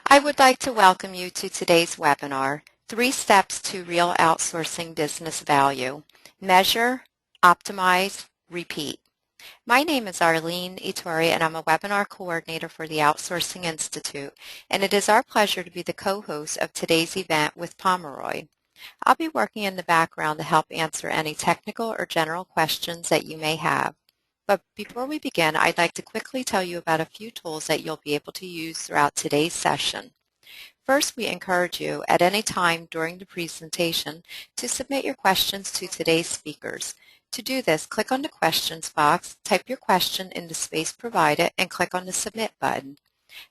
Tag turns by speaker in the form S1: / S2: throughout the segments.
S1: I would like to welcome you to today's webinar, 3 Steps to Real Outsourcing Business Value. Measure, Optimize, Repeat. My name is Arlene Itori, and I'm a webinar coordinator for the Outsourcing Institute, and it is our pleasure to be the co-host of today's event with Pomeroy. I'll be working in the background to help answer any technical or general questions that you may have. But before we begin, I'd like to quickly tell you about a few tools that you'll be able to use throughout today's session. First, we encourage you at any time during the presentation to submit your questions to today's speakers. To do this, click on the questions box, type your question in the space provided, and click on the Submit button.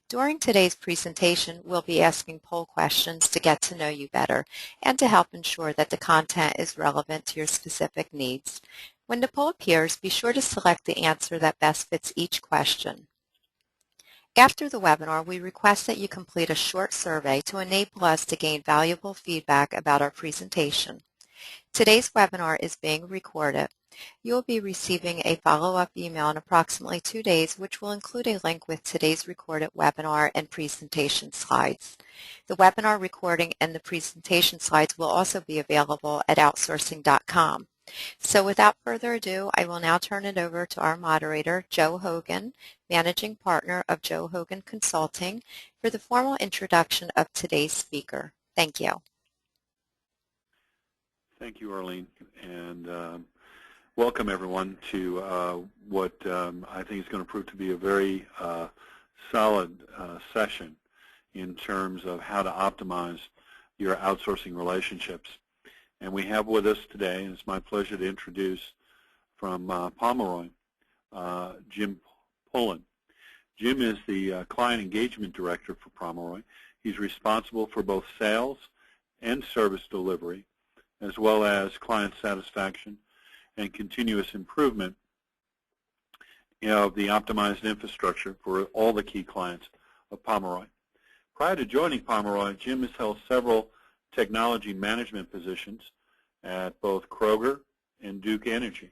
S1: During today's presentation, we'll be asking poll questions to get to know you better and to help ensure that the content is relevant to your specific needs. When the poll appears, be sure to select the answer that best fits each question. After the webinar, we request that you complete a short survey to enable us to gain valuable feedback about our presentation. Today's webinar is being recorded. You will be receiving a follow-up email in approximately 2 days, which will include a link with today's recorded webinar and presentation slides. The webinar recording and the presentation slides will also be available at outsourcing.com. So without further ado, I will now turn it over to our moderator, Joe Hogan, Managing Partner of Joe Hogan Consulting, for the formal introduction of today's speaker. Thank you.
S2: Thank you, Arlene, and welcome everyone to what I think is going to prove to be a very solid session in terms of how to optimize your outsourcing relationships. And we have with us today, and it's my pleasure to introduce from Pomeroy, Jim Pullen. Jim is the Client Engagement Director for Pomeroy. He's responsible for both sales and service delivery, as well as client satisfaction and continuous improvement of the optimized infrastructure for all the key clients of Pomeroy. Prior to joining Pomeroy, Jim has held several technology management positions at both Kroger and Duke Energy.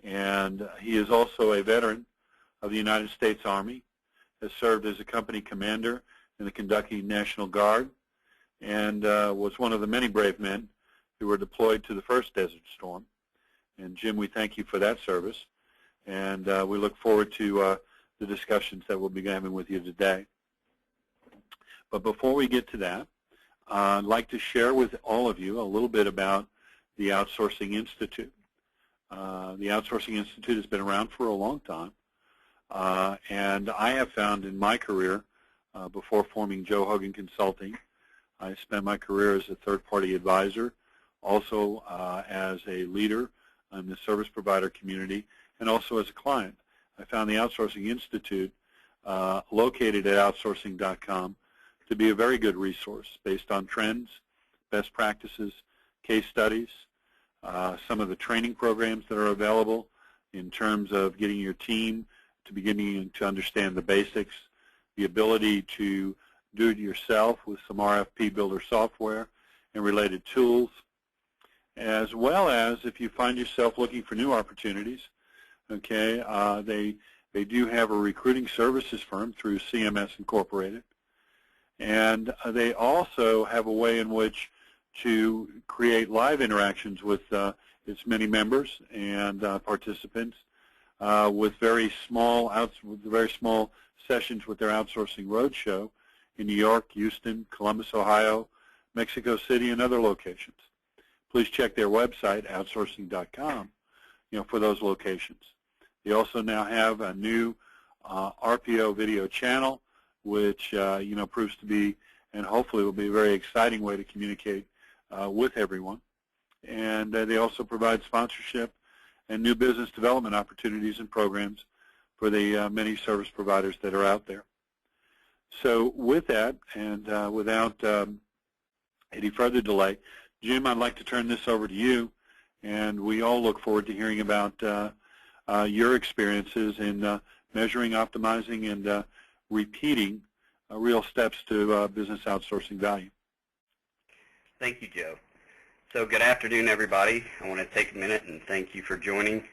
S2: And he is also a veteran of the United States Army, has served as a company commander in the Kentucky National Guard, and was one of the many brave men who were deployed to the first Desert Storm. And Jim, we thank you for that service, and we look forward to the discussions that we'll be having with you today. But before we get to that, I'd like to share with all of you a little bit about the Outsourcing Institute. The Outsourcing Institute has been around for a long time, and I have found in my career, before forming Joe Hogan Consulting, I spent my career as a third-party advisor, also as a leader in the service provider community, and also as a client. I found the Outsourcing Institute, located at outsourcing.com, to be a very good resource based on trends, best practices, case studies, some of the training programs that are available in terms of getting your team to beginning to understand the basics, the ability to do it yourself with some RFP builder software and related tools, as well as if you find yourself looking for new opportunities, okay, they do have a recruiting services firm through CMS Incorporated. And they also have a way in which to create live interactions with its many members and participants with very small sessions with their outsourcing roadshow in New York, Houston, Columbus, Ohio, Mexico City, and other locations. Please check their website, outsourcing.com, for those locations. They also now have a new RPO video channel, which proves to be, and hopefully will be, a very exciting way to communicate with everyone. And they also provide sponsorship and new business development opportunities and programs for the many service providers that are out there. So with that, and without any further delay, Jim, I'd like to turn this over to you, and we all look forward to hearing about your experiences in measuring, optimizing, and repeating real steps to business outsourcing value.
S3: Thank you, Joe. So good afternoon, everybody. I want to take a minute and thank you for joining.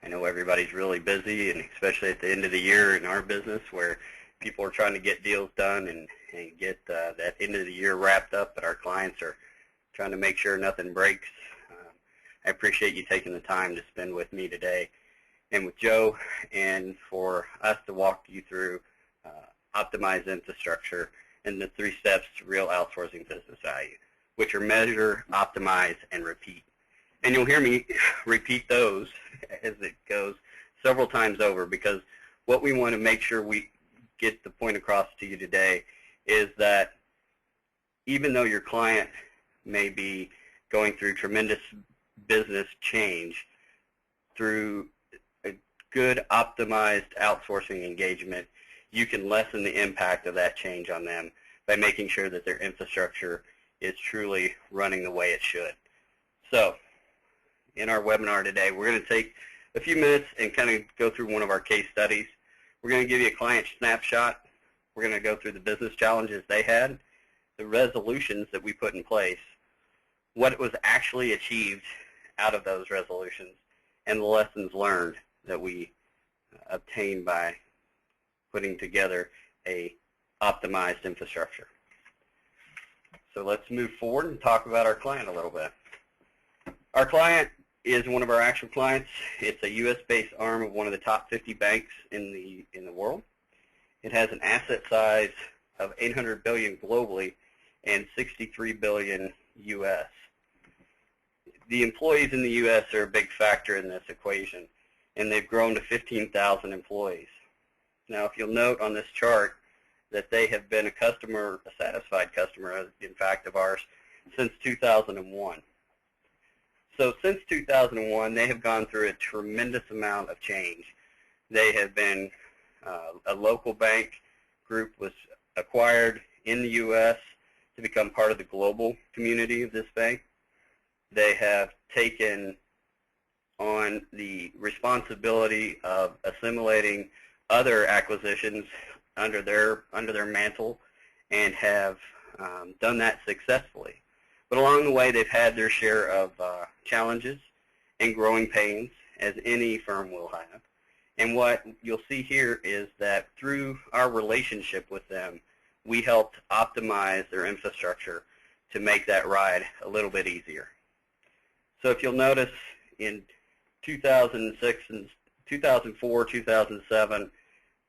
S3: I know everybody's really busy, and especially at the end of the year in our business where people are trying to get deals done and get that end of the year wrapped up, but our clients are trying to make sure nothing breaks. I appreciate you taking the time to spend with me today and with Joe, and for us to walk you through optimized infrastructure and the 3 steps to real outsourcing business value, which are measure, optimize, and repeat. And you'll hear me repeat those as it goes several times over, because what we want to make sure we get the point across to you today is that even though your client may be going through tremendous business change, through a good optimized outsourcing engagement, you can lessen the impact of that change on them by making sure that their infrastructure is truly running the way it should. So in our webinar today, we're going to take a few minutes and kind of go through one of our case studies. We're going to give you a client snapshot. We're going to go through the business challenges they had, the resolutions that we put in place, what was actually achieved out of those resolutions, and the lessons learned that we obtained by putting together a optimized infrastructure. So let's move forward and talk about our client a little bit. Our client is one of our actual clients. It's a U.S.-based arm of one of the top 50 banks in the world. It has an asset size of $800 billion globally and $63 billion U.S. The employees in the U.S. are a big factor in this equation, and they've grown to 15,000 employees. Now, if you'll note on this chart that they have been a satisfied customer, in fact, of ours since 2001. So since 2001, they have gone through a tremendous amount of change. They have been, a local bank group was acquired in the U.S. to become part of the global community of this bank. They have taken on the responsibility of assimilating other acquisitions under their mantle, and have done that successfully. But along the way, they've had their share of challenges and growing pains, as any firm will have. And what you'll see here is that through our relationship with them, we helped optimize their infrastructure to make that ride a little bit easier. So if you'll notice, in 2006 and 2004, 2007,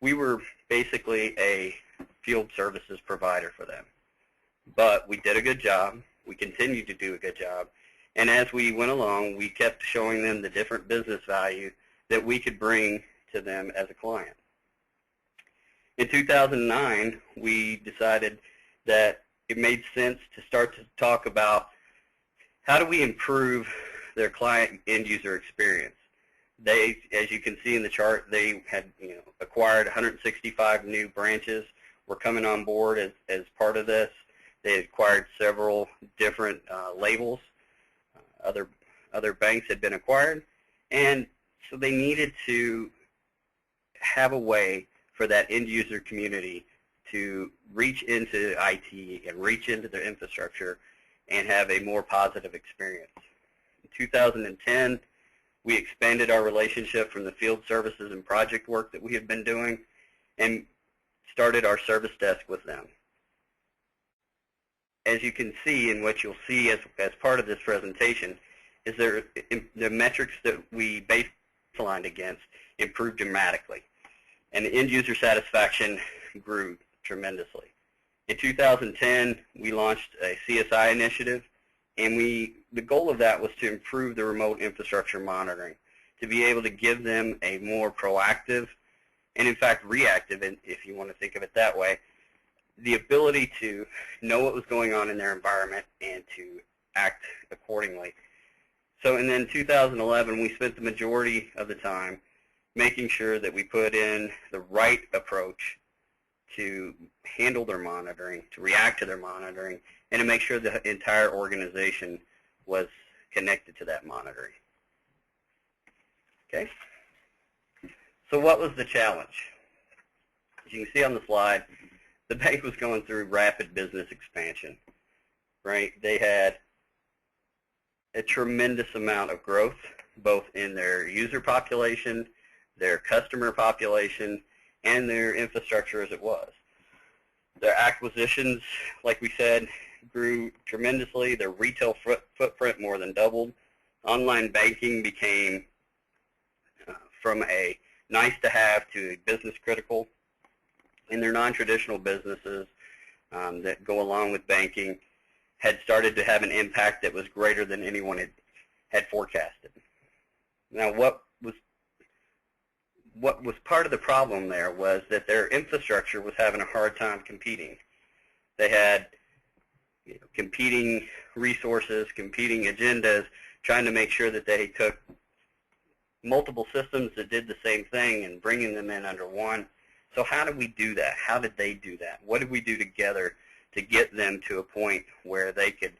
S3: we were basically a field services provider for them. But we did a good job. We continued to do a good job. And as we went along, we kept showing them the different business value that we could bring to them as a client. In 2009, we decided that it made sense to start to talk about how do we improve their client end user experience. They, as you can see in the chart, they had acquired 165 new branches. Were coming on board as part of this. They had acquired several different labels. Other banks had been acquired, and so they needed to have a way for that end user community to reach into IT and reach into their infrastructure and have a more positive experience. In 2010, we expanded our relationship from the field services and project work that we had been doing and started our service desk with them. As you can see, and what you'll see as part of this presentation, is the metrics that we baselined against improved dramatically, and the end user satisfaction grew tremendously. In 2010, we launched a CSI initiative, and the goal of that was to improve the remote infrastructure monitoring, to be able to give them a more proactive and, in fact, reactive, if you want to think of it that way, the ability to know what was going on in their environment and to act accordingly. So, and then 2011, we spent the majority of the time making sure that we put in the right approach to handle their monitoring, to react to their monitoring, and to make sure the entire organization was connected to that monitoring. Okay? So what was the challenge? As you can see on the slide, the bank was going through rapid business expansion, right? They had a tremendous amount of growth, both in their user population, their customer population, and their infrastructure as it was. Their acquisitions, like we said, grew tremendously. Their retail footprint more than doubled. Online banking became from a nice to have to a business critical. And their non-traditional businesses that go along with banking had started to have an impact that was greater than anyone had forecasted. Now, what was part of the problem there was that their infrastructure was having a hard time competing. They had competing resources, competing agendas, trying to make sure that they took multiple systems that did the same thing and bringing them in under one. So how did we do that? How did they do that? What did we do together to get them to a point where they could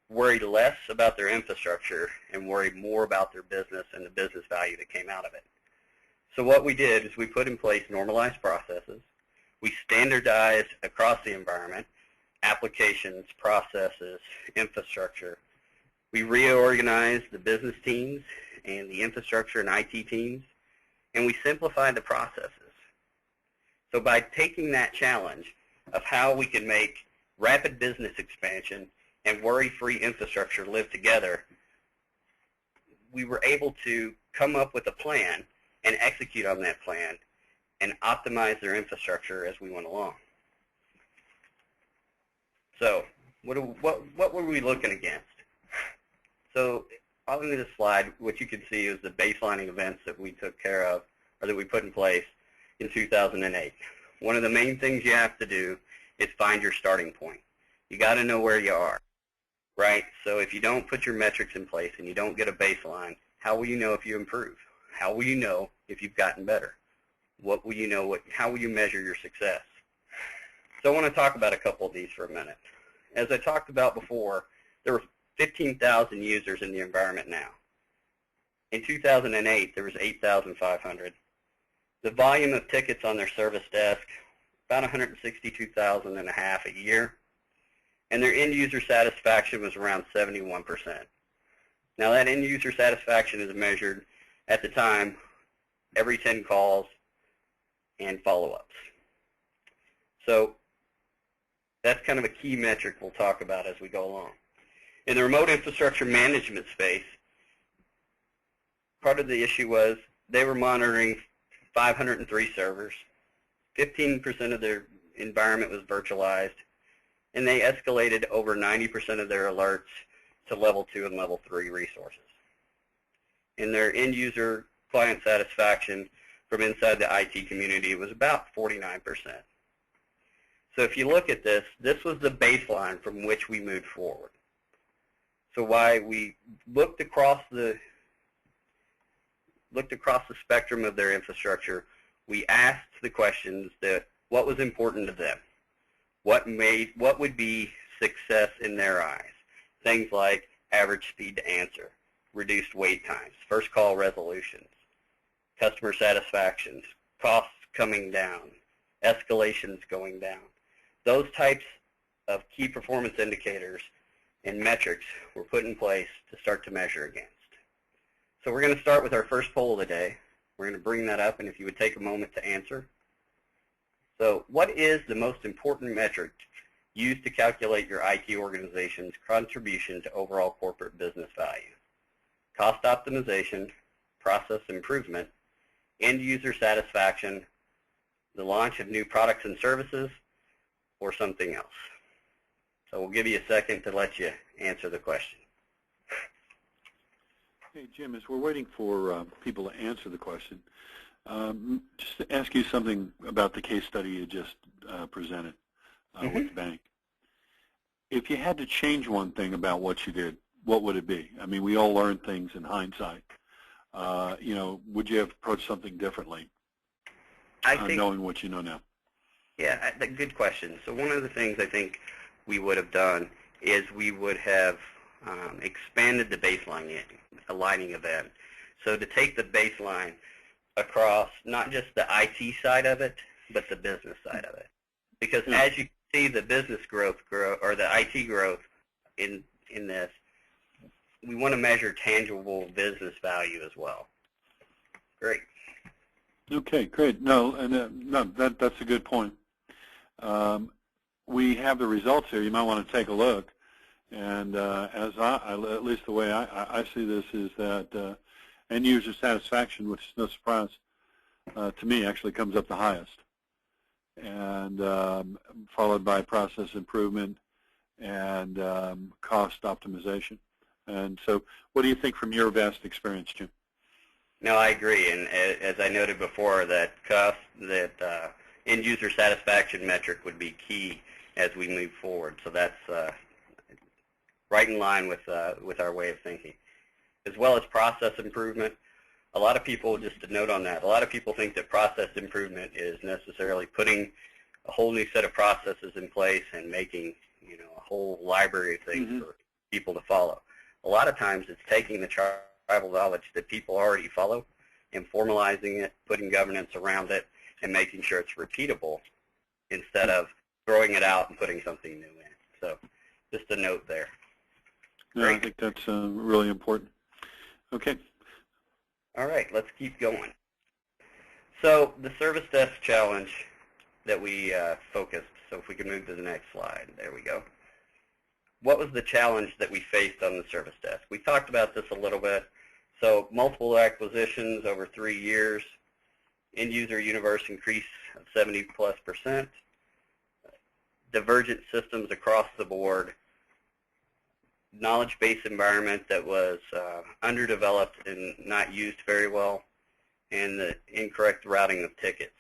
S3: worry less about their infrastructure and worry more about their business and the business value that came out of it? So what we did is we put in place normalized processes. We standardized across the environment, applications, processes, infrastructure. We reorganized the business teams and the infrastructure and IT teams, and we simplified the processes. So by taking that challenge of how we can make rapid business expansion and worry-free infrastructure live together, we were able to come up with a plan and execute on that plan and optimize their infrastructure as we went along. So what were we looking against? So on this slide, what you can see is the baselining events that we took care of, or that we put in place in 2008. One of the main things you have to do is find your starting point. You got to know where you are, right? So if you don't put your metrics in place and you don't get a baseline, how will you know if you improve? How will you know if you've gotten better? What will you know? How will you measure your success? So I want to talk about a couple of these for a minute. As I talked about before, there were 15,000 users in the environment now. In 2008, there was 8,500. The volume of tickets on their service desk, about 162,000 and a half a year. And their end user satisfaction was around 71%. Now that end user satisfaction is measured at the time every 10 calls and follow-ups. So that's kind of a key metric we'll talk about as we go along. In the remote infrastructure management space, part of the issue was they were monitoring 503 servers. 15% of their environment was virtualized, and they escalated over 90% of their alerts to level 2 and level 3 resources. In their end user client satisfaction from inside the IT community was about 49%. So if you look at this, this was the baseline from which we moved forward. So why we looked across the spectrum of their infrastructure, we asked the questions that what was important to them, what would be success in their eyes, things like average speed to answer, reduced wait times, first call resolutions, customer satisfactions, costs coming down, escalations going down. Those types of key performance indicators and metrics were put in place to start to measure against. So we're going to start with our first poll of the day. We're going to bring that up, and if you would take a moment to answer. So what is the most important metric used to calculate your IT organization's contribution to overall corporate business value? Cost optimization, process improvement, end user satisfaction, the launch of new products and services, or something else? So we'll give you a second to let you answer the question.
S2: Hey, Jim, as we're waiting for people to answer the question, just to ask you something about the case study you just presented with the bank. If you had to change one thing about what you did, what would it be? I mean, we all learn things in hindsight. You know, would you have approached something differently, knowing what you know now?
S3: Yeah, good question. So one of the things I think we would have done is we would have expanded the baseline aligning event. So to take the baseline across not just the IT side of it, but the business side of it. Because as you see the business growth or the IT growth in this, we want to measure tangible business value as well. Great.
S2: Okay, great. No, and no, that's a good point. we have the results here. You might want to take a look. And at least the way I see this is that end user satisfaction, which is no surprise to me, actually comes up the highest, and followed by process improvement and cost optimization. And so, what do you think from your vast experience, Jim?
S3: No, I agree. And as I noted before, that end user satisfaction metric would be key as we move forward. So that's right in line with our way of thinking. As well as process improvement. A lot of people, just a note on that, a lot of people think that process improvement is necessarily putting a whole new set of processes in place and making, a whole library of things for people to follow. A lot of times it's taking the tribal knowledge that people already follow and formalizing it, putting governance around it, and making sure it's repeatable instead of throwing it out and putting something new in. So just a note there.
S2: No, I think that's really important. Okay.
S3: All right, let's keep going. So the service desk challenge that we focused, so if we can move to the next slide, there we go. What was the challenge that we faced on the service desk? We talked about this a little bit. So multiple acquisitions over 3 years, end user universe increase of 70+%, divergent systems across the board, knowledge base environment that was underdeveloped and not used very well, and the incorrect routing of tickets.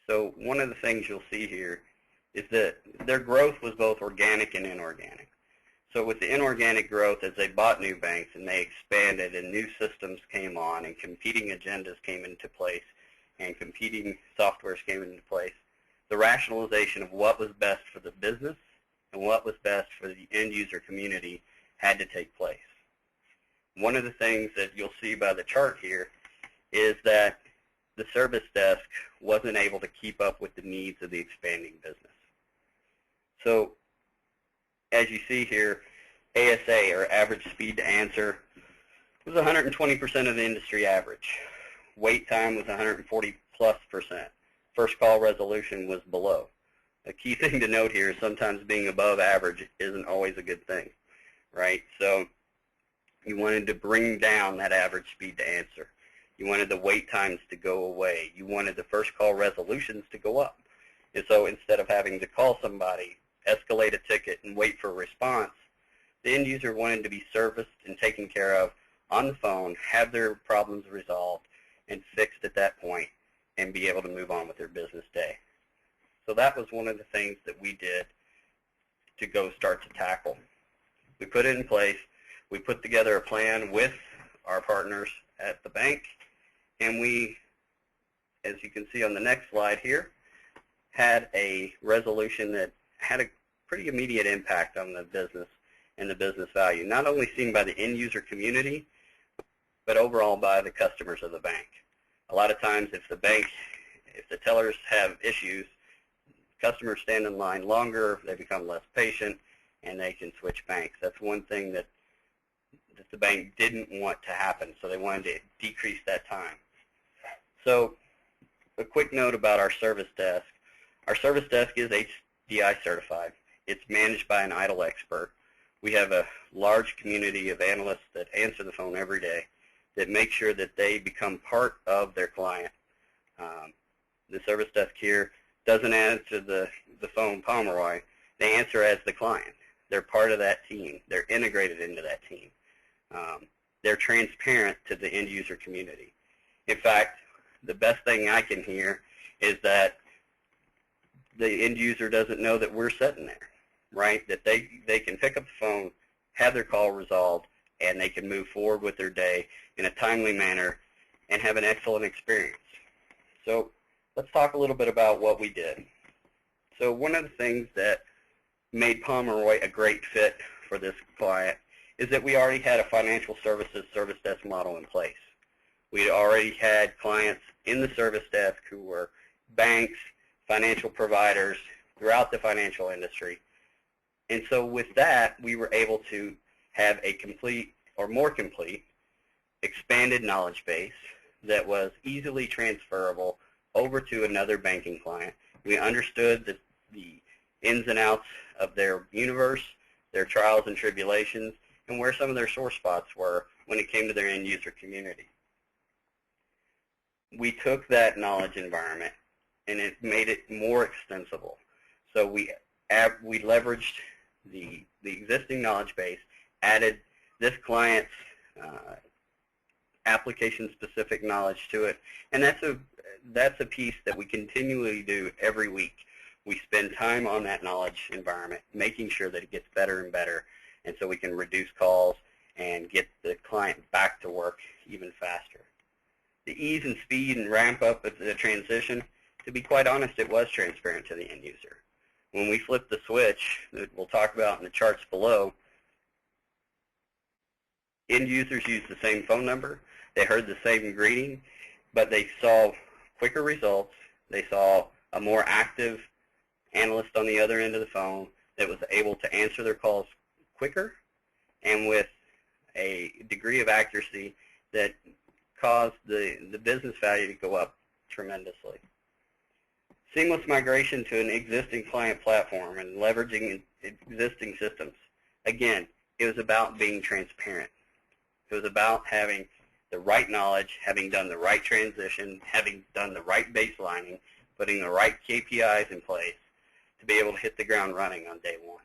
S3: So one of the things you'll see here is that their growth was both organic and inorganic. So with the inorganic growth, as they bought new banks and they expanded and new systems came on and competing agendas came into place and competing softwares came into place, the rationalization of what was best for the business and what was best for the end user community had to take place. One of the things that you'll see by the chart here is that the service desk wasn't able to keep up with the needs of the expanding business. So as you see here, ASA, or average speed to answer, was 120% of the industry average. Wait time was 140+%. First call resolution was below. A key thing to note here is sometimes being above average isn't always a good thing, right? So you wanted to bring down that average speed to answer. You wanted the wait times to go away. You wanted the first call resolutions to go up. And so instead of having to call somebody, escalate a ticket, and wait for a response, the end user wanted to be serviced and taken care of on the phone, have their problems resolved and fixed at that point, and be able to move on with their business day. So that was one of the things that we did to go start to tackle. We put it in place. We put together a plan with our partners at the bank, and we, as you can see on the next slide here, had a resolution that had a pretty immediate impact on the business and the business value, not only seen by the end user community, but overall by the customers of the bank. A lot of times if the tellers have issues, customers stand in line longer, they become less patient, and they can switch banks. That's one thing that the bank didn't want to happen, so they wanted to decrease that time. So a quick note about our service desk. Our service desk is HDI certified. It's managed by an IDLE expert. We have a large community of analysts that answer the phone every day that make sure that they become part of their client. The service desk here doesn't answer the phone Pomeroy. They answer as the client. They're part of that team. They're integrated into that team. They're transparent to the end user community. In fact, the best thing I can hear is that the end user doesn't know that we're sitting there, right? That they can pick up the phone, have their call resolved, and they can move forward with their day in a timely manner and have an excellent experience. So let's talk a little bit about what we did. So one of the things that made Pomeroy a great fit for this client is that we already had a financial services service desk model in place. We already had clients in the service desk who were banks, financial providers throughout the financial industry. And so with that, we were able to have a complete or more complete expanded knowledge base that was easily transferable over to another banking client. We understood the ins and outs of their universe, their trials and tribulations, and where some of their sore spots were when it came to their end user community. We took that knowledge environment and it made it more extensible. So we leveraged the existing knowledge base, added this client's application-specific knowledge to it, and that's a piece that we continually do every week. We spend time on that knowledge environment, making sure that it gets better and better, and so we can reduce calls and get the client back to work even faster. The ease and speed and ramp up of the transition, to be quite honest, it was transparent to the end user. When we flipped the switch, that we'll talk about in the charts below, end users used the same phone number, they heard the same greeting, but they saw quicker results, they saw a more active analyst on the other end of the phone that was able to answer their calls quicker and with a degree of accuracy that caused the business value to go up tremendously. Seamless migration to an existing client platform and leveraging existing systems. Again, it was about being transparent. It was about having the right knowledge, having done the right transition, having done the right baselining, putting the right KPIs in place to be able to hit the ground running on day one.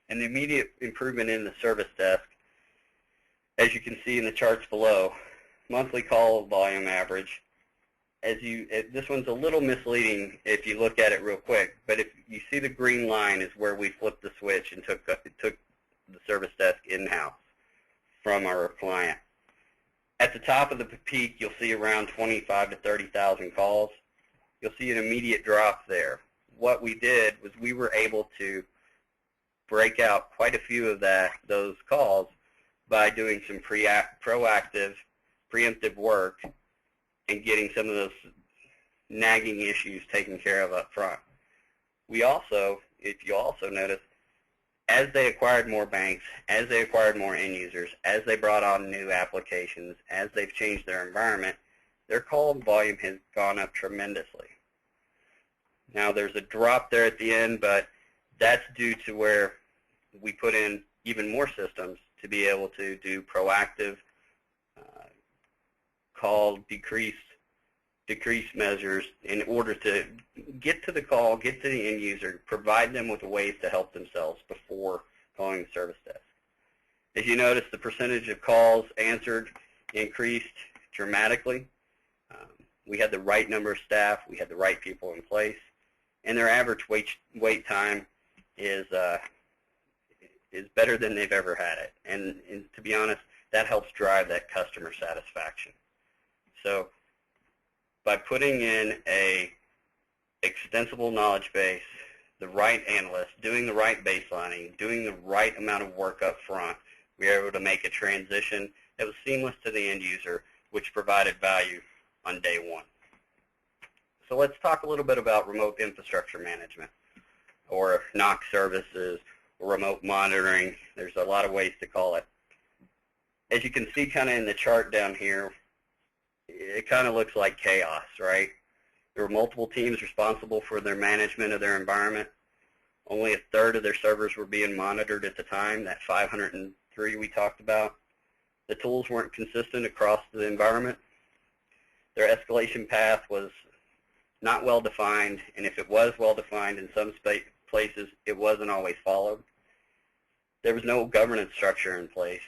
S3: And the immediate improvement in the service desk, as you can see in the charts below, monthly call volume average. This one's a little misleading if you look at it real quick, but if you see the green line is where we flipped the switch and took the service desk in-house from our client. At the top of the peak, you'll see around 25 to 30,000 calls. You'll see an immediate drop there. What we did was we were able to break out quite a few of those calls by doing some proactive, preemptive work and getting some of those nagging issues taken care of up front. We also, if you also notice, as they acquired more banks, as they acquired more end users, as they brought on new applications, as they've changed their environment, their call volume has gone up tremendously. Now there's a drop there at the end, but that's due to where we put in even more systems to be able to do proactive call decrease measures in order to get to the call, get to the end user, provide them with ways to help themselves before calling the service desk. As you notice, the percentage of calls answered increased dramatically. We had the right number of staff, we had the right people in place, and their average wait time is better than they've ever had it. And to be honest, that helps drive that customer satisfaction. So by putting in a extensible knowledge base, the right analyst, doing the right baselining, doing the right amount of work up front, we were able to make a transition that was seamless to the end user, which provided value on day one. So let's talk a little bit about remote infrastructure management, or NOC services, or remote monitoring. There's a lot of ways to call it. As you can see kind of in the chart down here, it kind of looks like chaos, right? There were multiple teams responsible for their management of their environment. Only a third of their servers were being monitored at the time, that 503 we talked about. The tools weren't consistent across the environment. Their escalation path was not well defined, and if it was well defined in some places, it wasn't always followed. There was no governance structure in place,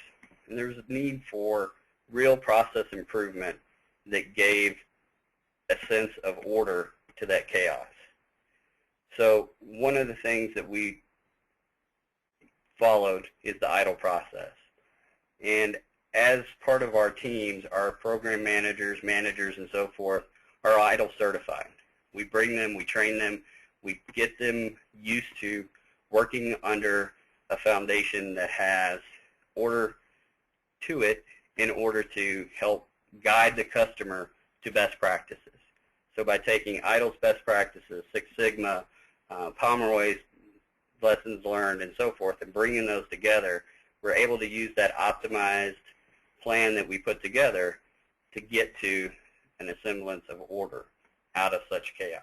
S3: and there was a need for real process improvement that gave a sense of order to that chaos. So one of the things that we followed is the IDLE process. And as part of our teams, our program managers, and so forth are IDLE certified. We bring them, we train them, we get them used to working under a foundation that has order to it in order to help guide the customer to best practices. So by taking IDLE's best practices, Six Sigma, Pomeroy's lessons learned, and so forth, and bringing those together, we're able to use that optimized plan that we put together to get to an semblance of order out of such chaos.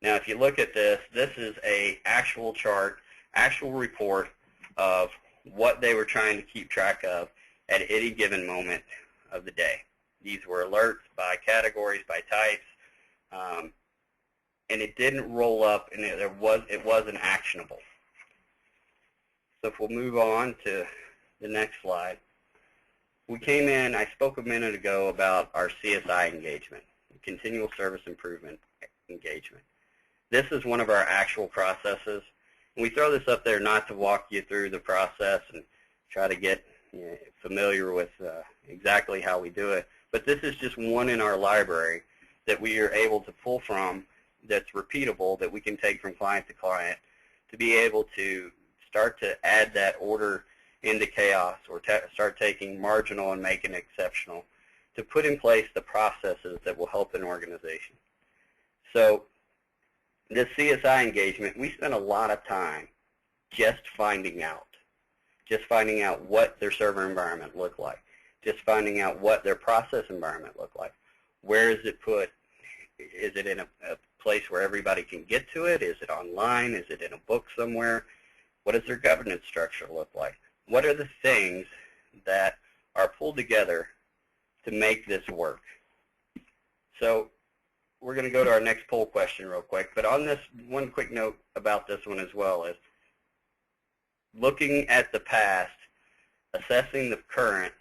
S3: Now, if you look at this, this is an actual chart, actual report of what they were trying to keep track of at any given moment of the day. These were alerts by categories, by types, and it didn't roll up, and it wasn't actionable. So if we'll move on to the next slide. We came in, I spoke a minute ago about our CSI engagement, Continual Service Improvement engagement. This is one of our actual processes. And we throw this up there not to walk you through the process and try to get familiar with exactly how we do it, but this is just one in our library that we are able to pull from that's repeatable, that we can take from client to client to be able to start to add that order into chaos, or start taking marginal and making exceptional, to put in place the processes that will help an organization. So this CSI engagement, we spent a lot of time just finding out what their server environment looked like, just finding out what their process environment looked like. Where is it put? Is it in a place where everybody can get to it? Is it online? Is it in a book somewhere? What does their governance structure look like? What are the things that are pulled together to make this work? So we're going to go to our next poll question real quick, but on this, one quick note about this one as well is looking at the past, assessing the current,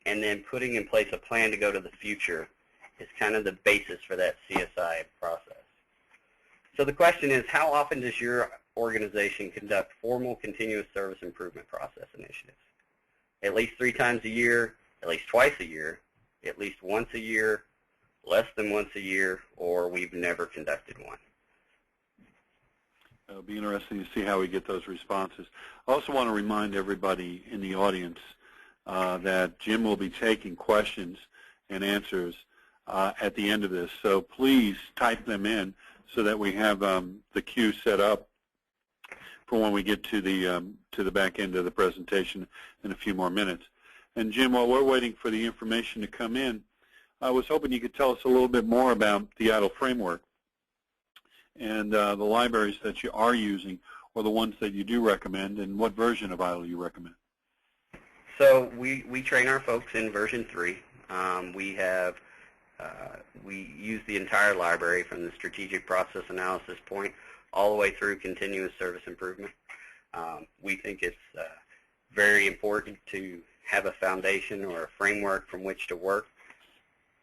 S3: and then putting in place a plan to go to the future is kind of the basis for that CSI process. So the question is, how often does your organization conduct formal continuous service improvement process initiatives? At least 3 times a year, at least twice a year, at least once a year, less than once a year, or we've never conducted one.
S2: It'll be interesting to see how we get those responses. I also want to remind everybody in the audience that Jim will be taking questions and answers at the end of this. So please type them in so that we have the queue set up for when we get to the back end of the presentation in a few more minutes. And Jim, while we're waiting for the information to come in, I was hoping you could tell us a little bit more about the IDLE framework and the libraries that you are using, or the ones that you do recommend, and what version of IDLE you recommend.
S3: So we train our folks in version 3. We use the entire library from the strategic process analysis point all the way through continuous service improvement. We think it's very important to have a foundation or a framework from which to work,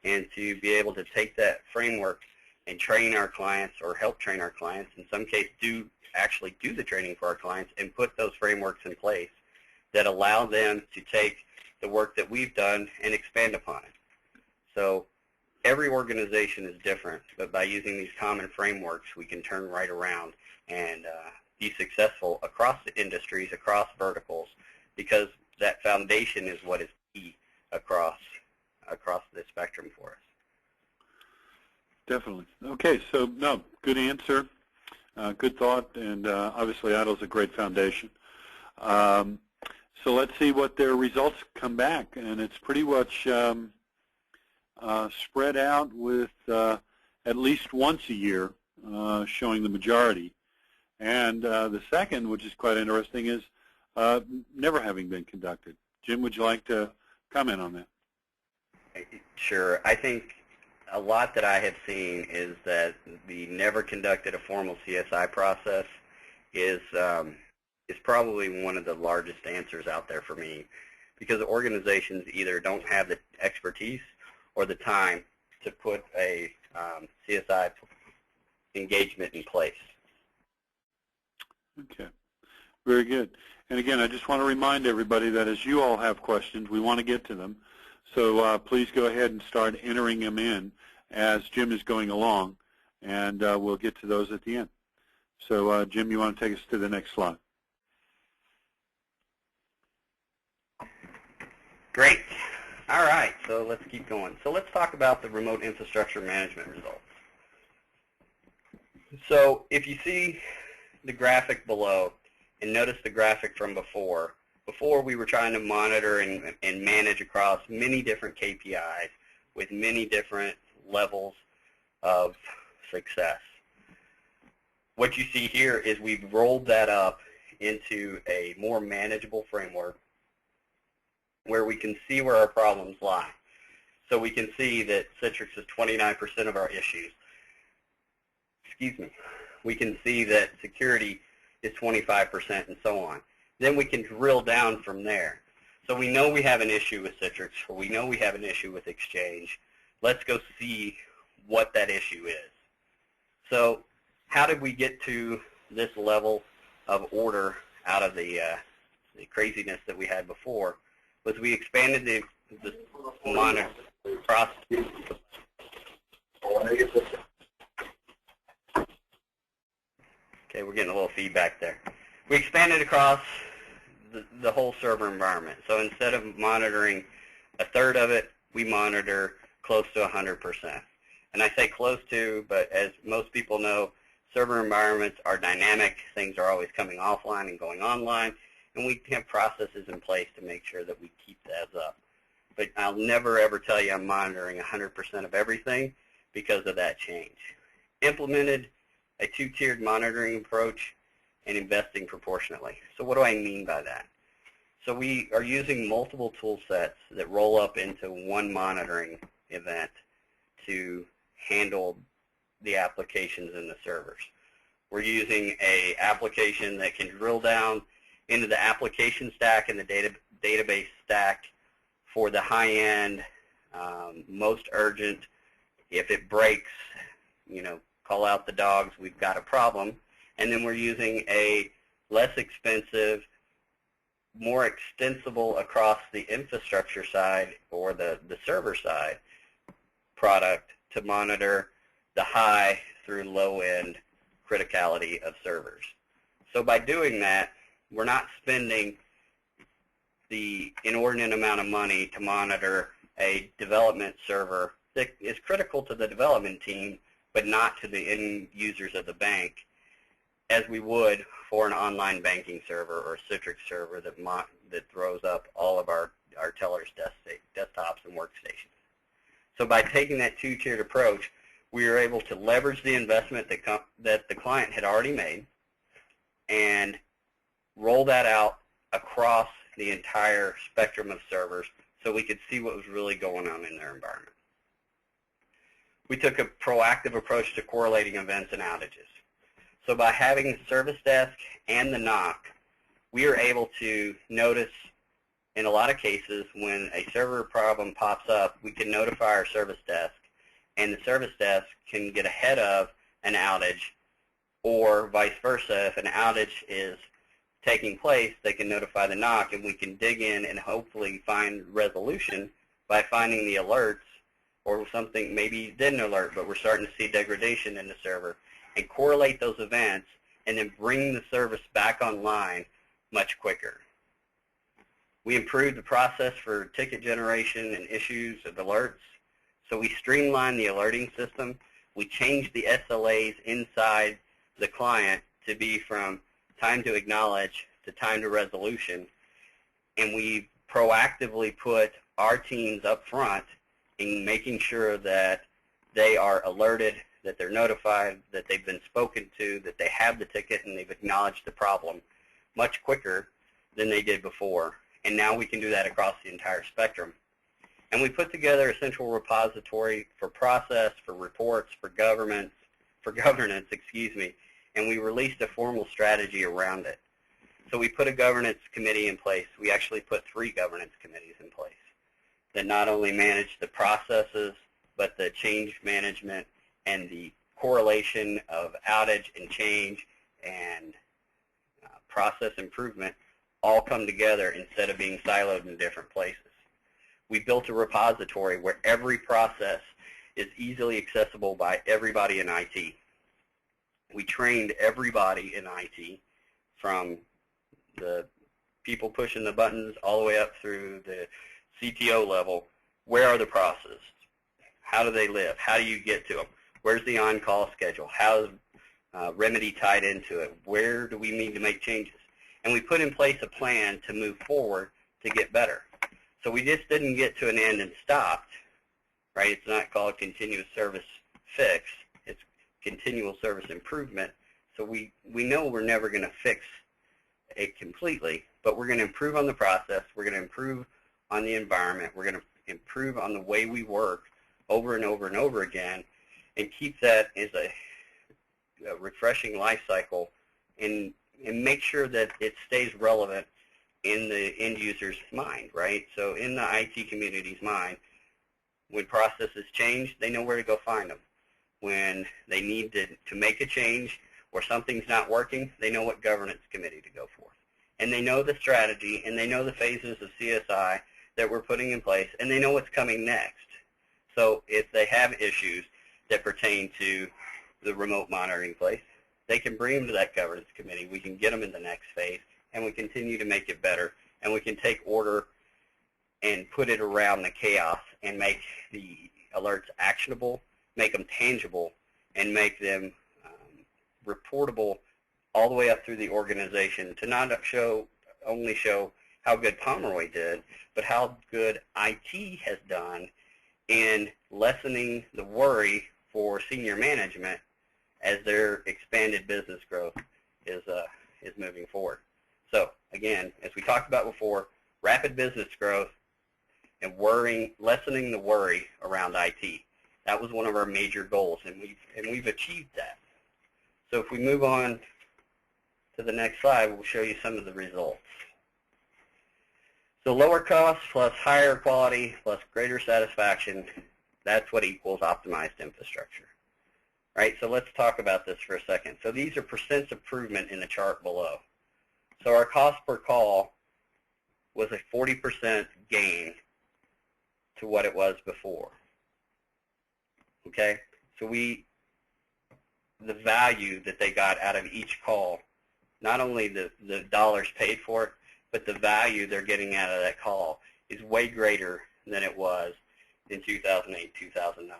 S3: and to be able to take that framework and train our clients, or help train our clients, in some cases actually do the training for our clients, and put those frameworks in place that allow them to take the work that we've done and expand upon it. So every organization is different, but by using these common frameworks, we can turn right around and be successful across the industries, across verticals, because that foundation is what is key across the spectrum for us.
S2: Definitely. Okay, so no, good answer, good thought, and obviously IDLE is a great foundation. So let's see what their results come back, and it's pretty much spread out with at least once a year showing the majority. And the second, which is quite interesting, is never having been conducted. Jim, would you like to comment on that?
S3: Sure. I think a lot that I have seen is that the never conducted a formal CSI process is probably one of the largest answers out there for me, because organizations either don't have the expertise or the time to put a CSI engagement in place.
S2: Okay, very good. And again, I just want to remind everybody that as you all have questions, we want to get to them. So please go ahead and start entering them in as Jim is going along, and we'll get to those at the end. So Jim, you want to take us to the next slide?
S3: Great. All right, so let's keep going. So let's talk about the remote infrastructure management results. So if you see the graphic below, and notice the graphic from before we were trying to monitor and manage across many different KPIs with many different levels of success. what you see here is we've rolled that up into a more manageable framework where we can see where our problems lie. So we can see that Citrix is 29% of our issues. Excuse me. We can see that security is 25% and so on. Then we can drill down from there. So we know we have an issue with Citrix, or we know we have an issue with Exchange. Let's go see what that issue is. So how did we get to this level of order out of the craziness that we had before? Was we expanded the monitor process. Okay, we're getting a little feedback there. We expanded across the whole server environment. So instead of monitoring a third of it, we monitor close to 100%. And I say close to, but as most people know, server environments are dynamic. Things are always coming offline and going online, and we have processes in place to make sure that we keep that up. But I'll never ever tell you I'm monitoring 100% of everything because of that change. Implemented a two-tiered monitoring approach and investing proportionately. So what do I mean by that? So we are using multiple tool sets that roll up into one monitoring event to handle the applications in the servers. We're using an application that can drill down into the application stack and the database stack for the high-end, most urgent. If it breaks, call out the dogs, we've got a problem. And then we're using a less expensive, more extensible across the infrastructure side or the server side product to monitor the high through low-end criticality of servers. So by doing that, we're not spending the inordinate amount of money to monitor a development server that is critical to the development team, but not to the end users of the bank, as we would for an online banking server or a Citrix server that throws up all of our tellers' desktops and workstations. So by taking that two-tiered approach, we are able to leverage the investment that the client had already made and roll that out across the entire spectrum of servers so we could see what was really going on in their environment. We took a proactive approach to correlating events and outages. So by having the service desk and the NOC, we are able to notice in a lot of cases when a server problem pops up, we can notify our service desk, and the service desk can get ahead of an outage, or vice versa. If an outage is taking place, they can notify the NOC, and we can dig in and hopefully find resolution by finding the alerts or something. Maybe it didn't alert, but we're starting to see degradation in the server, and correlate those events and then bring the service back online much quicker. We improved the process for ticket generation and issues of alerts. So we streamlined the alerting system. We changed the SLAs inside the client to be from time to acknowledge to time to resolution. And we proactively put our teams up front in making sure that they are alerted, that they're notified, that they've been spoken to, that they have the ticket and they've acknowledged the problem much quicker than they did before. And now we can do that across the entire spectrum. And we put together a central repository for process, for reports, for governance, and we released a formal strategy around it. So we put a governance committee in place. We actually put 3 governance committees in place that not only manage the processes, but the change management and the correlation of outage and change and process improvement all come together instead of being siloed in different places. We built a repository where every process is easily accessible by everybody in IT. We trained everybody in IT, from the people pushing the buttons all the way up through the CTO level. Where are the processes? How do they live? How do you get to them? Where's the on-call schedule? How's Remedy tied into it? Where do we need to make changes? And we put in place a plan to move forward to get better. So we just didn't get to an end and stopped, right? It's not called continuous service fix. It's continual service improvement So we know we're never going to fix it completely, but we're going to improve on the process. We're going to improve on the environment. We're going to improve on the way we work over and over and over again, and keep that as a refreshing life cycle, and make sure that it stays relevant in the end user's mind, right? So in the IT community's mind, when processes change, they know where to go find them. When they need to make a change or something's not working, they know what governance committee to go for. And they know the strategy, and they know the phases of CSI that we're putting in place, and they know what's coming next. So if they have issues that pertain to the remote monitoring place, they can bring them to that governance committee. We can get them in the next phase, and we continue to make it better. And we can take order and put it around the chaos and make the alerts actionable, make them tangible, and make them reportable all the way up through the organization to not only show how good Pomeroy did, but how good IT has done in lessening the worry for senior management as their expanded business growth is moving forward. So again, as we talked about before, rapid business growth and lessening the worry around IT. That was one of our major goals, and we've achieved that. So if we move on to the next slide, we'll show you some of the results. So lower costs plus higher quality plus greater satisfaction, that's what equals optimized infrastructure. Right, so let's talk about this for a second. So these are percents improvement in the chart below. So our cost per call was a 40% gain to what it was before. Okay, so the value that they got out of each call, not only the dollars paid for it, but the value they're getting out of that call is way greater than it was in 2008, 2009.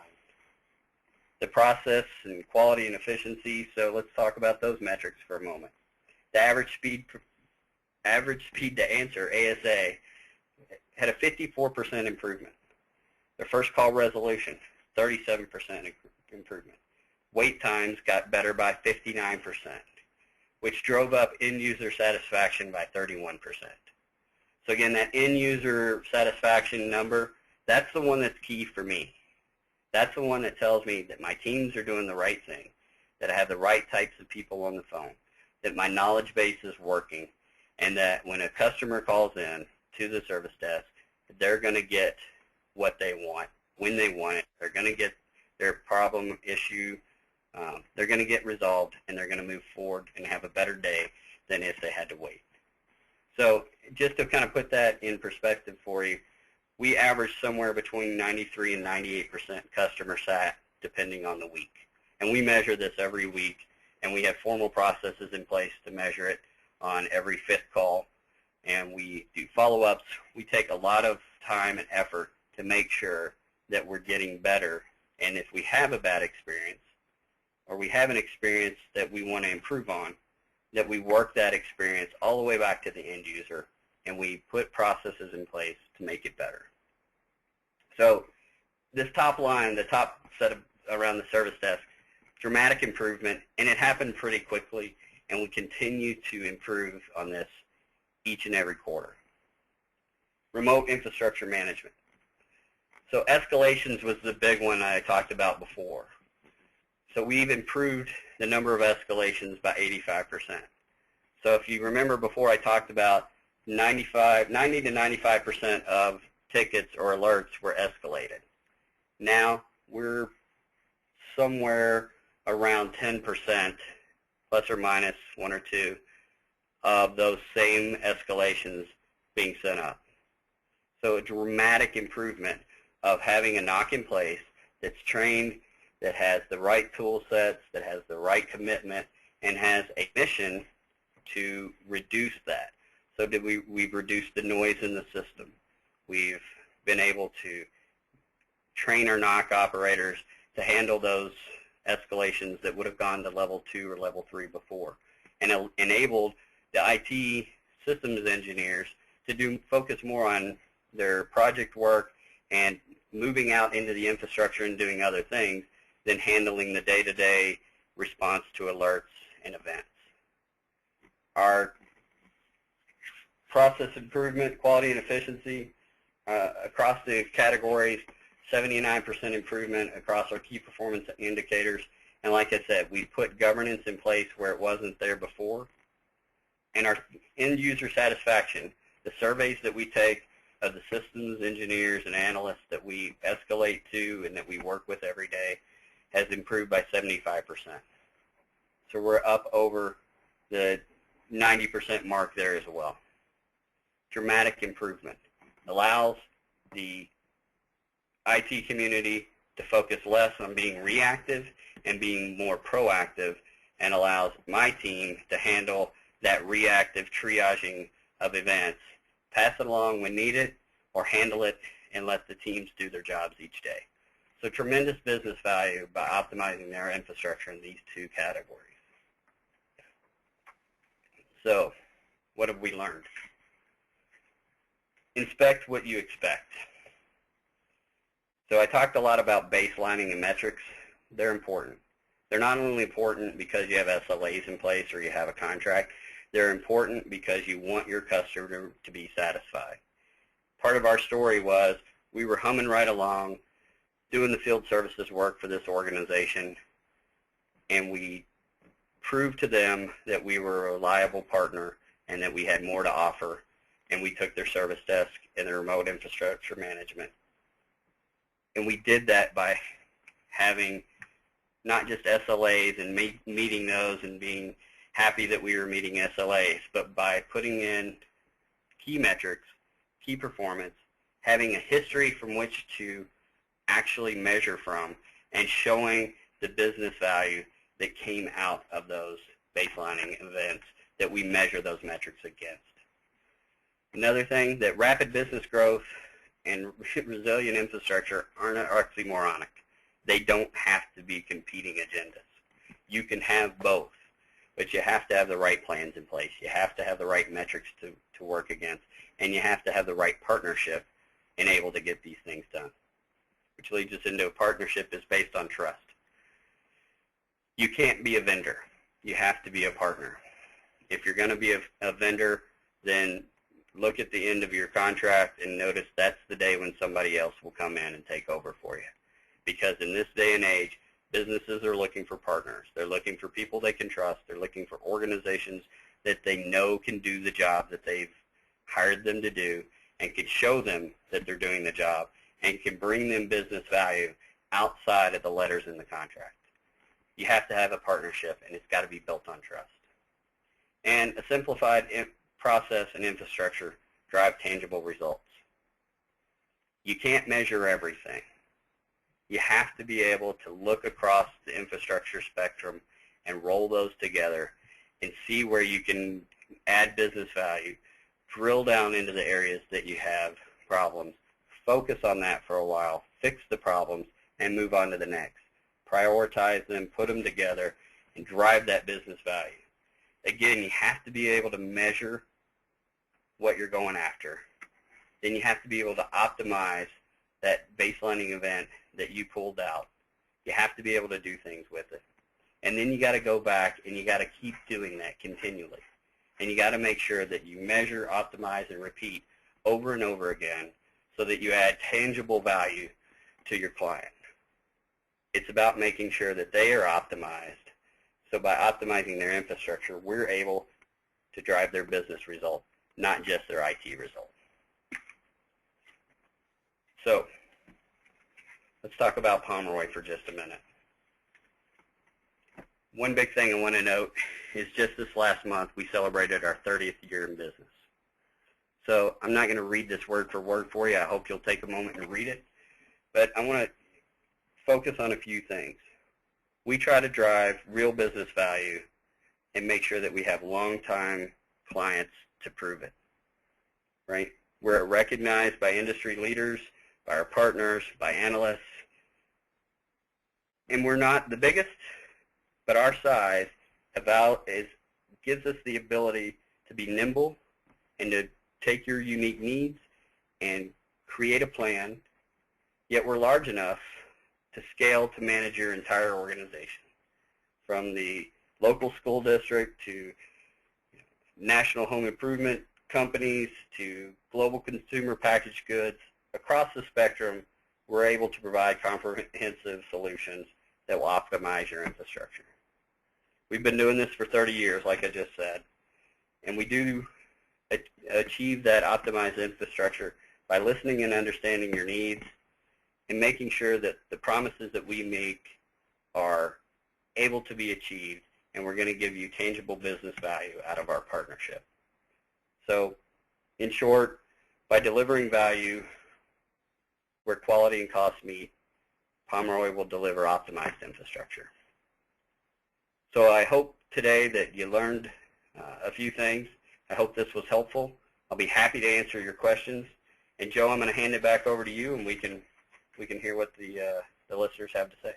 S3: The process and quality and efficiency, so let's talk about those metrics for a moment. The average speed to answer, ASA, had a 54% improvement. The first call resolution, 37% improvement. Wait times got better by 59%, which drove up end user satisfaction by 31%. So again, that end user satisfaction number, that's the one that's key for me. That's the one that tells me that my teams are doing the right thing, that I have the right types of people on the phone, that my knowledge base is working, and that when a customer calls in to the service desk, they're going to get what they want, when they want it. They're going to get their problem issue, they're going to get resolved, and they're going to move forward and have a better day than if they had to wait. So just to kind of put that in perspective for you, we average somewhere between 93 and 98% customer sat depending on the week. And we measure this every week, and we have formal processes in place to measure it on every fifth call. And we do follow-ups. We take a lot of time and effort to make sure that we're getting better. And if we have a bad experience, or we have an experience that we want to improve on, that we work that experience all the way back to the end user, and we put processes in place to make it better. So this top line, the top set of, around the service desk, dramatic improvement, and it happened pretty quickly, and we continue to improve on this each and every quarter. Remote infrastructure management. So escalations was the big one I talked about before. So we've improved the number of escalations by 85%. So if you remember before, I talked about 90 to 95% of tickets or alerts were escalated. Now we're somewhere around 10%, plus or minus 1 or 2, of those same escalations being sent up. So a dramatic improvement of having a NOC in place that's trained, that has the right tool sets, that has the right commitment, and has a mission to reduce that. So we've reduced the noise in the system. We've been able to train our NOC operators to handle those escalations that would have gone to level 2 or level 3 before, and enabled the IT systems engineers to focus more on their project work and moving out into the infrastructure and doing other things than handling the day-to-day response to alerts and events. Our process improvement, quality and efficiency, across the categories, 79% improvement across our key performance indicators. And like I said, we put governance in place where it wasn't there before. And our end user satisfaction, the surveys that we take of the systems engineers and analysts that we escalate to and that we work with every day, has improved by 75%. So we're up over the 90% mark there as well. Dramatic improvement. Allows the IT community to focus less on being reactive and being more proactive, and allows my team to handle that reactive triaging of events, pass it along when needed, or handle it and let the teams do their jobs each day. So tremendous business value by optimizing their infrastructure in these two categories. So what have we learned? Inspect what you expect. So I talked a lot about baselining and metrics. They're important. They're not only important because you have SLAs in place or you have a contract. They're important because you want your customer to be satisfied. Part of our story was we were humming right along, doing the field services work for this organization, and we proved to them that we were a reliable partner and that we had more to offer, and we took their service desk and their remote infrastructure management. And we did that by having not just SLAs and meeting those and being happy that we were meeting SLAs, but by putting in key metrics, key performance, having a history from which to actually measure from, and showing the business value that came out of those baselining events that we measure those metrics against. Another thing, that rapid business growth and resilient infrastructure aren't oxymoronic. They don't have to be competing agendas. You can have both, but you have to have the right plans in place. You have to have the right metrics to work against, and you have to have the right partnership and able to get these things done, which leads us into a partnership is based on trust. You can't be a vendor. You have to be a partner. If you're going to be a vendor, then look at the end of your contract and notice that's the day when somebody else will come in and take over for you. Because in this day and age, businesses are looking for partners. They're looking for people they can trust. They're looking for organizations that they know can do the job that they've hired them to do and can show them that they're doing the job and can bring them business value outside of the letters in the contract. You have to have a partnership, and it's got to be built on trust. And a simplified process and infrastructure drive tangible results. You can't measure everything. You have to be able to look across the infrastructure spectrum and roll those together and see where you can add business value, drill down into the areas that you have problems, focus on that for a while, fix the problems, and move on to the next. Prioritize them, put them together, and drive that business value. Again, you have to be able to measure what you're going after. Then you have to be able to optimize that baselining event that you pulled out. You have to be able to do things with it. And then you got to go back and you got to keep doing that continually. And you got to make sure that you measure, optimize, and repeat over and over again so that you add tangible value to your client. It's about making sure that they are optimized. So by optimizing their infrastructure, we're able to drive their business result, not just their IT result. So let's talk about Pomeroy for just a minute. One big thing I want to note is just this last month we celebrated our 30th year in business. So I'm not going to read this word for word for you. I hope you'll take a moment and read it. But I want to focus on a few things. We try to drive real business value and make sure that we have long-time clients to prove it, right? We're recognized by industry leaders, by our partners, by analysts, and we're not the biggest, but our size gives us the ability to be nimble and to take your unique needs and create a plan, yet we're large enough to scale to manage your entire organization, from the local school district to national home improvement companies to global consumer packaged goods. Across the spectrum, we're able to provide comprehensive solutions that will optimize your infrastructure. We've been doing this for 30 years, like I just said, and we do achieve that optimized infrastructure by listening and understanding your needs and making sure that the promises that we make are able to be achieved, and we're going to give you tangible business value out of our partnership. So, in short, by delivering value where quality and cost meet, Pomeroy will deliver optimized infrastructure. So I hope today that you learned a few things. I hope this was helpful. I'll be happy to answer your questions. And Joe, I'm going to hand it back over to you, and we can hear what the listeners have to say.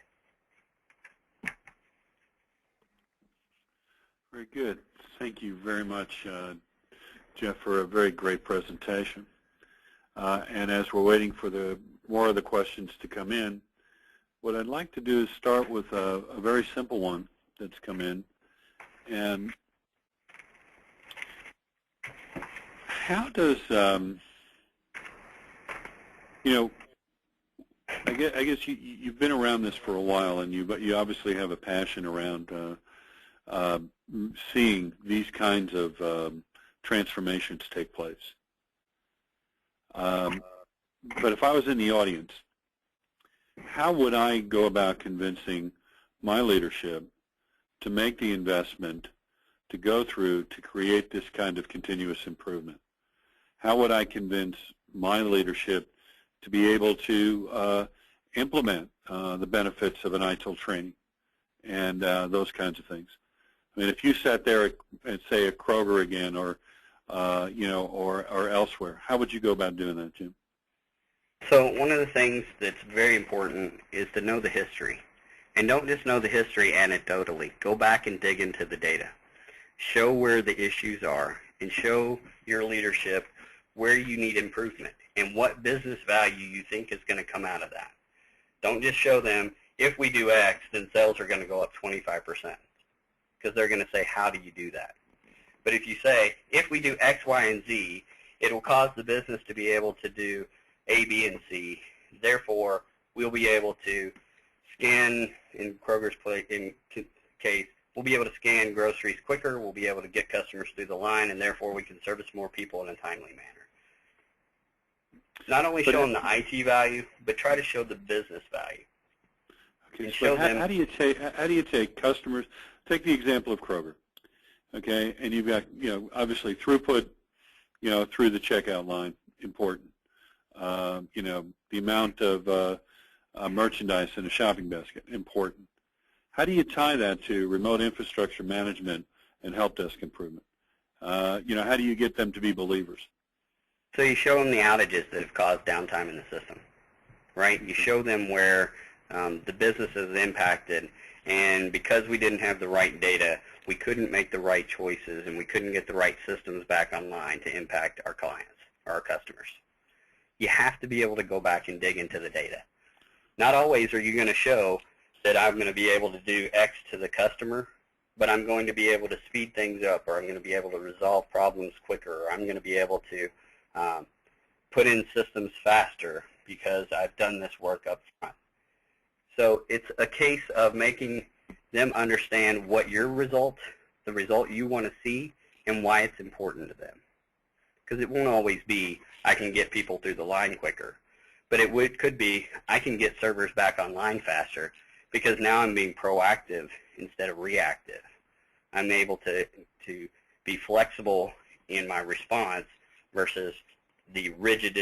S2: Very good. Thank you very much, Jeff, for a very great presentation. And as we're waiting for more of the questions to come in, what I'd like to do is start with a very simple one that's come in. And how does, I guess you've been around this for a while, and you obviously have a passion around seeing these kinds of transformations take place. But if I was in the audience, how would I go about convincing my leadership to make the investment to go through to create this kind of continuous improvement? How would I convince my leadership to be able to implement the benefits of an ITIL training and those kinds of things? I mean, if you sat there at say at Kroger again, or or elsewhere, how would you go about doing that, Jim?
S3: So one of the things that's very important is to know the history. And don't just know the history anecdotally. Go back and dig into the data. Show where the issues are, and show your leadership where you need improvement and what business value you think is going to come out of that. Don't just show them, if we do X, then sales are going to go up 25%. Because they're going to say, how do you do that? But if you say, if we do X, Y, and Z, it will cause the business to be able to do A, B, and C. Therefore, we'll be able to scan, in Kroger's case, we'll be able to scan groceries quicker, we'll be able to get customers through the line, and therefore we can service more people in a timely manner. Not only show them the IT value, but try to show the business value.
S2: Okay, so how do you take customers? Take the example of Kroger, okay, and you've got obviously throughput, through the checkout line, important. The amount of merchandise in a shopping basket, important. How do you tie that to remote infrastructure management and help desk improvement? How do you get them to be believers?
S3: So you show them the outages that have caused downtime in the system, right? You show them where the business is impacted, and because we didn't have the right data, we couldn't make the right choices, and we couldn't get the right systems back online to impact our clients or our customers. You have to be able to go back and dig into the data. Not always are you going to show that I'm going to be able to do X to the customer, but I'm going to be able to speed things up, or I'm going to be able to resolve problems quicker, or I'm going to be able to put in systems faster because I've done this work up front. So it's a case of making them understand what your result, the result you want to see, and why it's important to them. Because it won't always be, I can get people through the line quicker. But it could be, I can get servers back online faster because now I'm being proactive instead of reactive. I'm able to be flexible in my response versus the rigid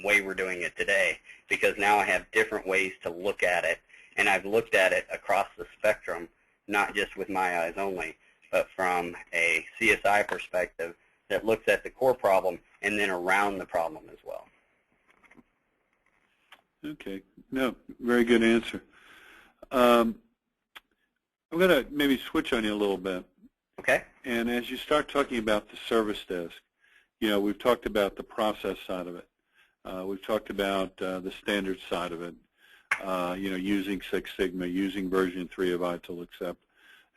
S3: way we're doing it today, because now I have different ways to look at it, and I've looked at it across the spectrum, not just with my eyes only, but from a CSI perspective that looks at the core problem and then around the problem as well.
S2: Okay. No, very good answer. I'm going to maybe switch on you a little bit.
S3: Okay.
S2: And as you start talking about the service desk, we've talked about the process side of it. We've talked about the standard side of it, using Six Sigma, using version 3 of ITIL,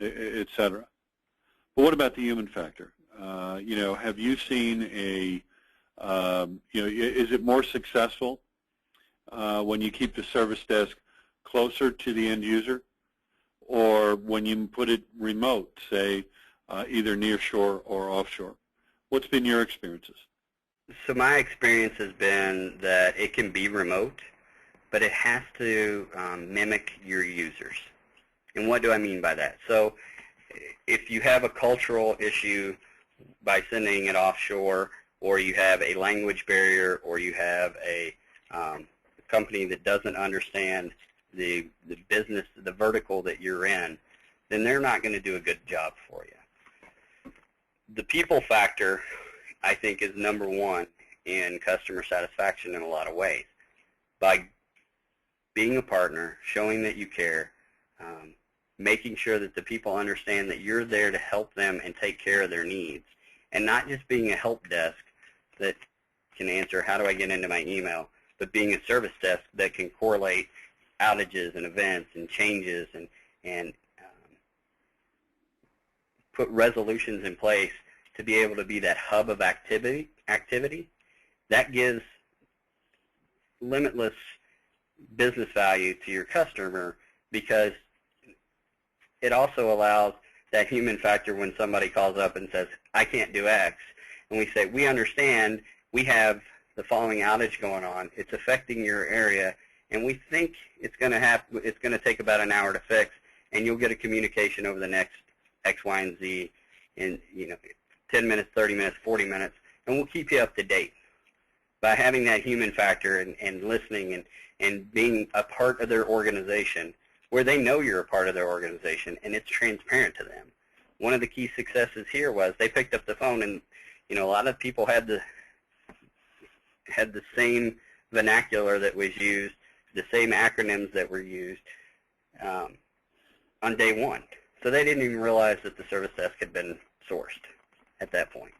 S2: et cetera. But what about the human factor? Have you seen is it more successful when you keep the service desk closer to the end user, or when you put it remote, say either near shore or offshore? What's been your experiences?
S3: So my experience has been that it can be remote, but it has to mimic your users. And what do I mean by that? So if you have a cultural issue by sending it offshore, or you have a language barrier, or you have a company that doesn't understand the business, the vertical that you're in, then they're not going to do a good job for you. The people factor, I think, is number one in customer satisfaction in a lot of ways. By being a partner, showing that you care, making sure that the people understand that you're there to help them and take care of their needs, and not just being a help desk that can answer, how do I get into my email, but being a service desk that can correlate outages and events and changes and put resolutions in place to be able to be that hub of activity. That gives limitless business value to your customer, because it also allows that human factor when somebody calls up and says, I can't do X, and we say, we understand, we have the following outage going on, it's affecting your area, and we think it's going to take about an hour to fix, and you'll get a communication over the next X, Y, and Z in 10 minutes, 30 minutes, 40 minutes, and we'll keep you up to date. By having that human factor and listening and being a part of their organization, where they know you're a part of their organization and it's transparent to them. One of the key successes here was they picked up the phone, and a lot of people had the same vernacular that was used, the same acronyms that were used on day one. So they didn't even realize that the service desk had been sourced at that point.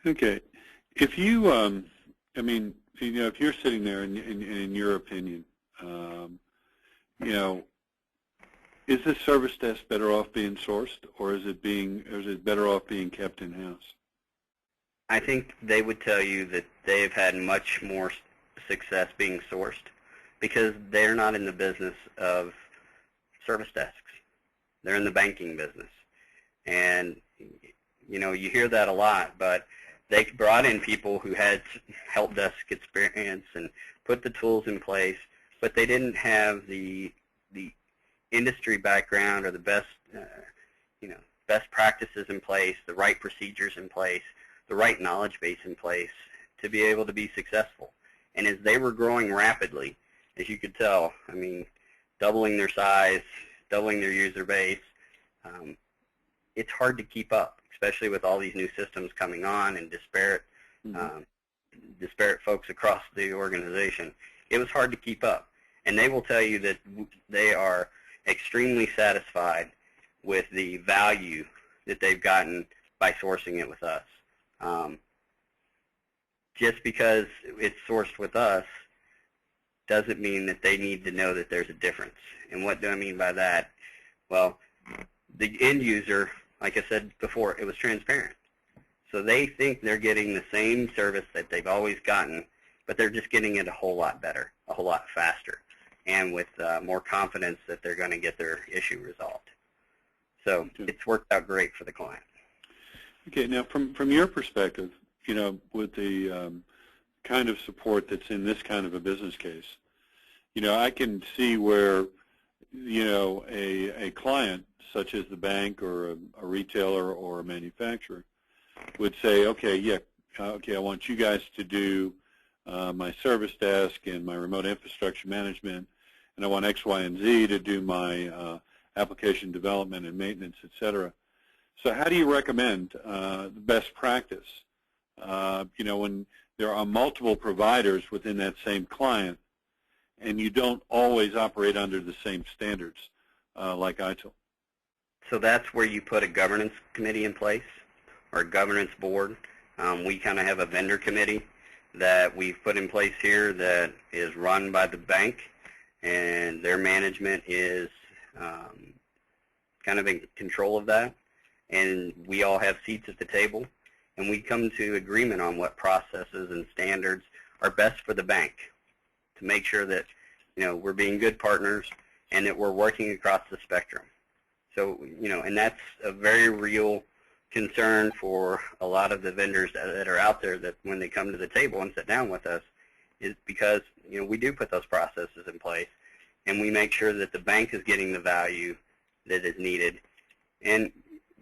S2: Okay. If you, if you're sitting there and in your opinion, is this service desk better off being sourced, or is it better off being kept in-house?
S3: I think they would tell you that they've had much more success being sourced, because they're not in the business of service desks. They're in the banking business. And, you hear that a lot, but they brought in people who had help desk experience and put the tools in place, but they didn't have the industry background or the best practices in place, the right procedures in place, the right knowledge base in place to be able to be successful. And as they were growing rapidly, as you could tell, doubling their size, doubling their user base, it's hard to keep up, especially with all these new systems coming on and disparate folks across the organization. It was hard to keep up. And they will tell you that they are extremely satisfied with the value that they've gotten by sourcing it with us. Just because it's sourced with us doesn't mean that they need to know that there's a difference. And what do I mean by that? Well, the end user, like I said before, it was transparent. So they think they're getting the same service that they've always gotten, but they're just getting it a whole lot better, a whole lot faster, and with more confidence that they're going to get their issue resolved. So it's worked out great for the client.
S2: Okay, now from your perspective, with the kind of support that's in this kind of a business case, I can see where, a client such as the bank or a retailer or a manufacturer would say, okay, I want you guys to do my service desk and my remote infrastructure management, and I want X, Y, and Z to do my application development and maintenance, et cetera. So how do you recommend the best practice? When there are multiple providers within that same client, and you don't always operate under the same standards like ITIL.
S3: So that's where you put a governance committee in place, or a governance board. We kind of have a vendor committee that we've put in place here that is run by the bank, and their management is kind of in control of that, and we all have seats at the table, and we come to agreement on what processes and standards are best for the bank to make sure that we're being good partners and that we're working across the spectrum. So and that's a very real concern for a lot of the vendors that are out there, that when they come to the table and sit down with us, is because we do put those processes in place, and we make sure that the bank is getting the value that is needed, and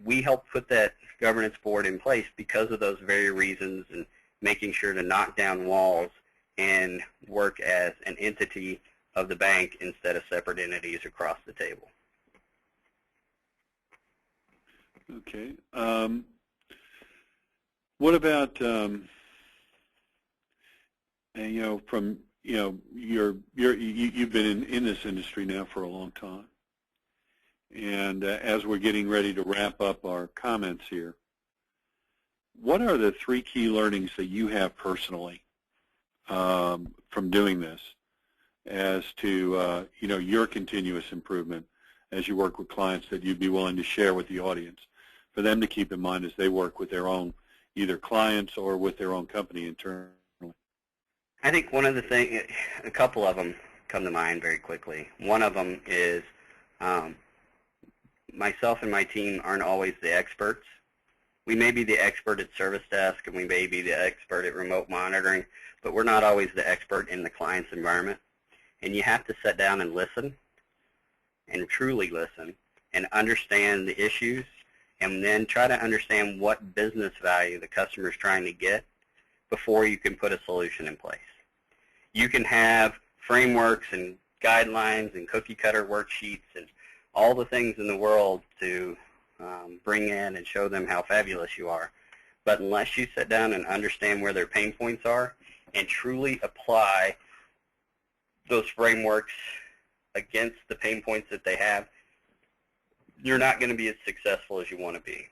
S3: we help put that governance board in place because of those very reasons, and making sure to knock down walls and work as an entity of the bank instead of separate entities across the table.
S2: Okay. What about from you've been in this industry now for a long time, and as we're getting ready to wrap up our comments here, what are the 3 key learnings that you have personally from doing this, as to your continuous improvement as you work with clients, that you'd be willing to share with the audience for them to keep in mind as they work with their own either clients or with their own company internally?
S3: I think one of the things, a couple of them come to mind very quickly. One of them is myself and my team aren't always the experts. We may be the expert at service desk, and we may be the expert at remote monitoring, but we're not always the expert in the client's environment. And you have to sit down and listen, and truly listen, and understand the issues, and then try to understand what business value the customer is trying to get before you can put a solution in place. You can have frameworks and guidelines and cookie cutter worksheets and all the things in the world to bring in and show them how fabulous you are. But unless you sit down and understand where their pain points are and truly apply those frameworks against the pain points that they have, you're not going to be as successful as you want to be.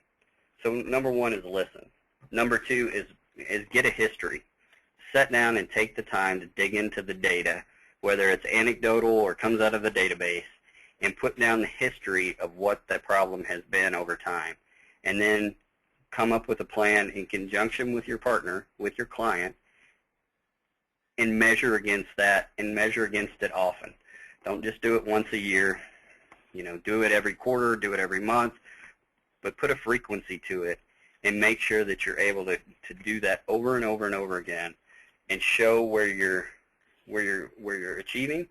S3: So number 1 is listen. Number 2 is get a history. Sit down and take the time to dig into the data, whether it's anecdotal or comes out of the database, and put down the history of what that problem has been over time. And then come up with a plan in conjunction with your partner, with your client, and measure against that, and measure against it often. Don't just do it once a year. Do it every quarter, do it every month, but put a frequency to it, and make sure that you're able to do that over and over and over again, and show where you're achieving,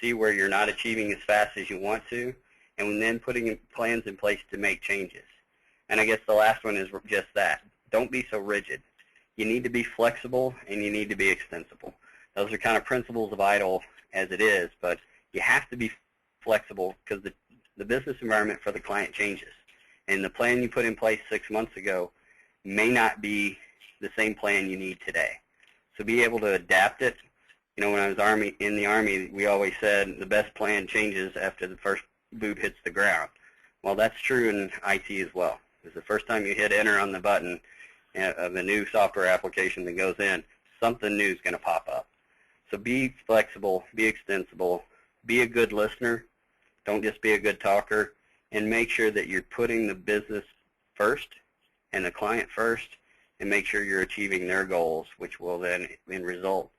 S3: see where you're not achieving as fast as you want to, and then putting plans in place to make changes. And I guess the last one is just that. Don't be so rigid. You need to be flexible, and you need to be extensible. Those are kind of principles of IDLE as it is, but you have to be flexible because the business environment for the client changes. And the plan you put in place 6 months ago may not be the same plan you need today. So be able to adapt it. When I was in the Army, we always said the best plan changes after the first boot hits the ground. Well, that's true in IT as well. Because the first time you hit enter on the button of a new software application that goes in, something new is going to pop up. So be flexible, be extensible, be a good listener. Don't just be a good talker, and make sure that you're putting the business first and the client first, and make sure you're achieving their goals, which will then, in result,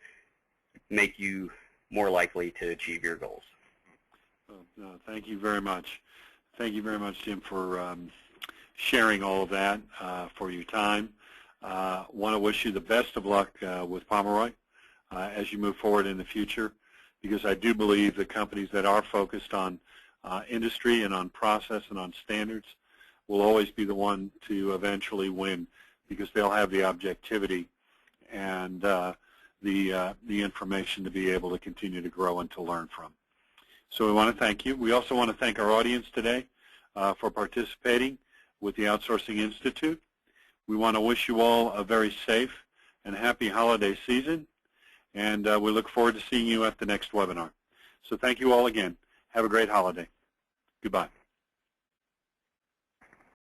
S3: make you more likely to achieve your goals.
S2: Thank you very much. Thank you very much, Jim, for sharing all of that, for your time. Want to wish you the best of luck with Pomeroy as you move forward in the future, because I do believe the companies that are focused on industry and on process and on standards will always be the one to eventually win, because they'll have the objectivity and the information to be able to continue to grow and to learn from. So we want to thank you. We also want to thank our audience today for participating with the Outsourcing Institute. We want to wish you all a very safe and happy holiday season, and we look forward to seeing you at the next webinar. So thank you all again. Have a great holiday. Goodbye.